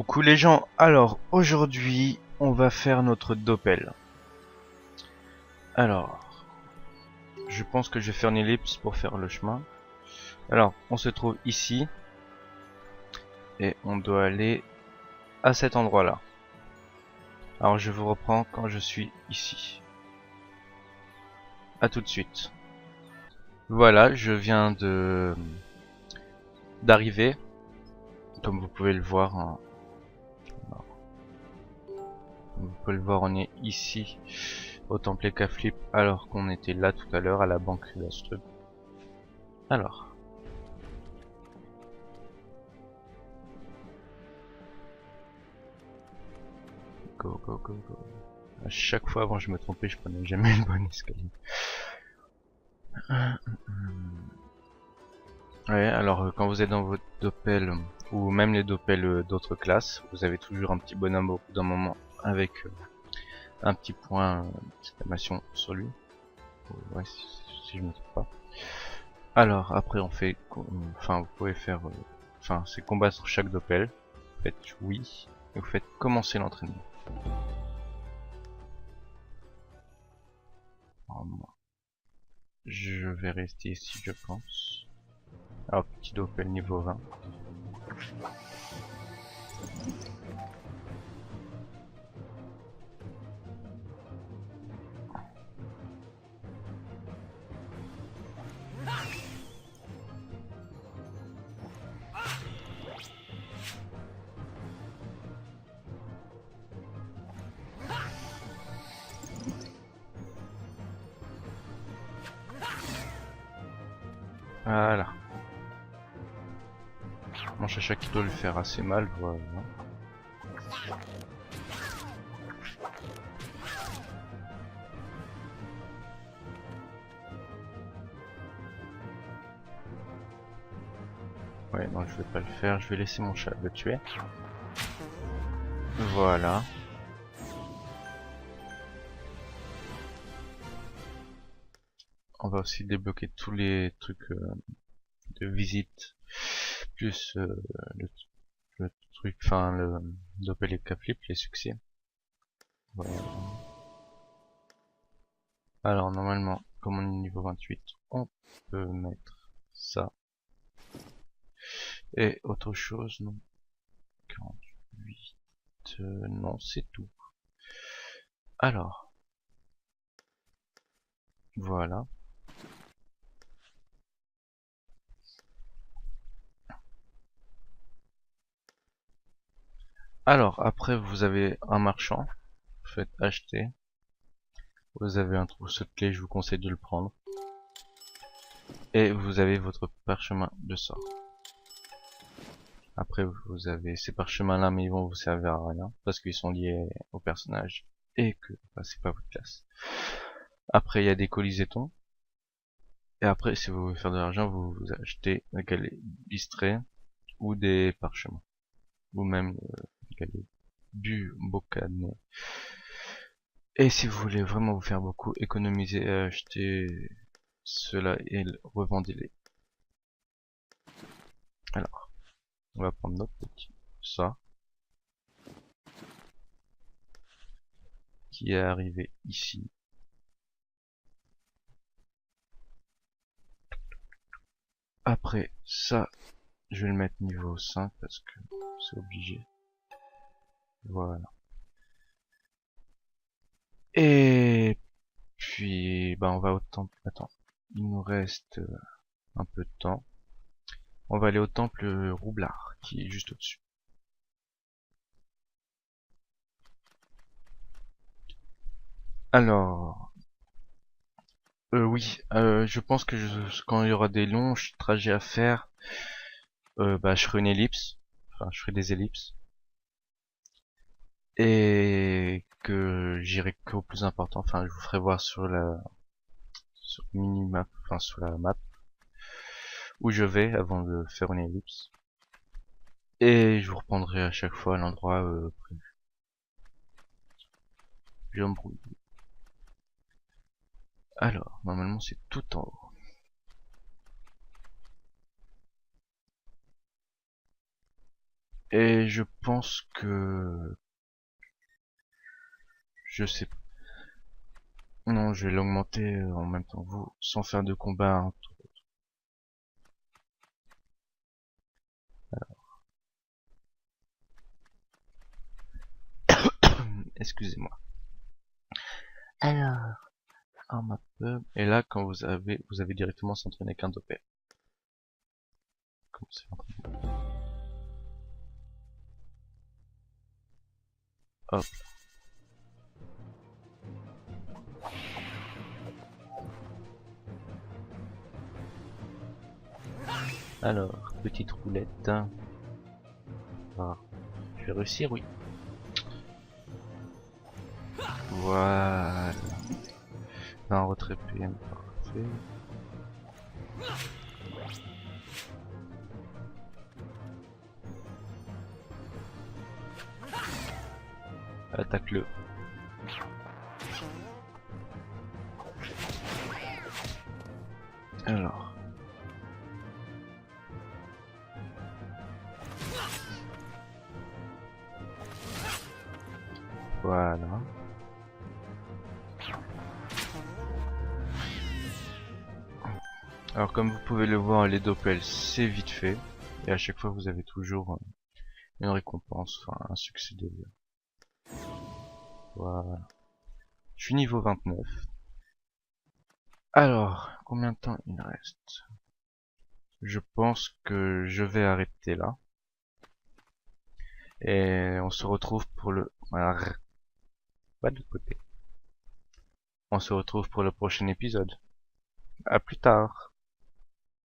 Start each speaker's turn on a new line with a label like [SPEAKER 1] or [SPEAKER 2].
[SPEAKER 1] Coucou les gens, alors aujourd'hui on va faire notre doppel. Alors, je pense que je vais faire une ellipse pour faire le chemin. Alors, on se trouve ici et on doit aller à cet endroit là. Alors je vous reprends quand je suis ici. A tout de suite. Voilà, je viens d'arriver, comme vous pouvez le voir. Vous pouvez le voir, on est ici au temple Flip alors qu'on était là tout à l'heure à la banque d'Astrub. Alors. Go, go, go, go. À chaque fois avant je me trompais, je prenais jamais le bon escalier. Ouais, alors quand vous êtes dans votre doppel, ou même les doppels d'autres classes, vous avez toujours un petit bonhomme au bout d'un moment avec un petit point d'exclamation sur lui. Ouais, si je me trompe pas. Alors après on fait, enfin vous pouvez faire, enfin c'est combat sur chaque doppel. Vous faites oui, et vous faites commencer l'entraînement. Je vais rester ici je pense. Alors petit doppel niveau 20. Voilà. Mon chacha qui doit le faire assez mal, voilà. Ouais, non, je vais pas le faire, je vais laisser mon chat le tuer. Voilà. On va aussi débloquer tous les trucs de visite, plus le truc, enfin le doppel et flip, les succès. Voilà. Alors normalement, comme on est niveau 28, on peut mettre ça. Et autre chose, non. 48, non, c'est tout. Alors, voilà. Alors, après, vous avez un marchand. Vous faites acheter. Vous avez un trousseau de clés, je vous conseille de le prendre. Et vous avez votre parchemin de sort. Après, vous avez ces parchemins là, mais ils vont vous servir à rien. Parce qu'ils sont liés au personnage. Et que bah, c'est pas votre classe. Après, il y a des colisétons. Et après, si vous voulez faire de l'argent, vous achetez des galets bistrés ou des parchemins. Ou même des galets bocadés. Et si vous voulez vraiment vous faire beaucoup économiser, achetez cela et revendez-les. Alors, on va prendre notre petit ça qui est arrivé ici. Après ça, je vais le mettre niveau 5 parce que c'est obligé. Voilà. Et puis, bah on va au temple. Attends, il nous reste un peu de temps. On va aller au temple Roublard qui est juste au-dessus. Alors, oui, je pense que quand il y aura des longs trajets à faire, bah, je ferai une ellipse. Enfin, je ferai des ellipses. Et que j'irai qu'au plus important. Enfin, je vous ferai voir sur la mini-map, enfin sur la map, où je vais avant de faire une ellipse. Et je vous reprendrai à chaque fois à l'endroit prévu. J'embrouille. Alors, normalement c'est tout en haut. « Et je pense que... Je sais... Non, je vais l'augmenter en même temps que vous, sans faire de combat, hein. Excusez-moi. Alors, en map pub. Et là, quand vous avez directement s'entraîner qu'un topé. Comme c'est en train de- Hop. Alors, petite roulette. Ah, je vais réussir, oui. Voilà. Un retrait PM, parfait. Attaque-le. Alors. Voilà. Alors comme vous pouvez le voir, les doppels c'est vite fait. Et à chaque fois vous avez toujours une récompense, enfin un succès de vie. Voilà. Je suis niveau 29. Alors, combien de temps il reste? Je pense que je vais arrêter là. Et on se retrouve pour le... Pas de côté. On se retrouve pour le prochain épisode. À plus tard.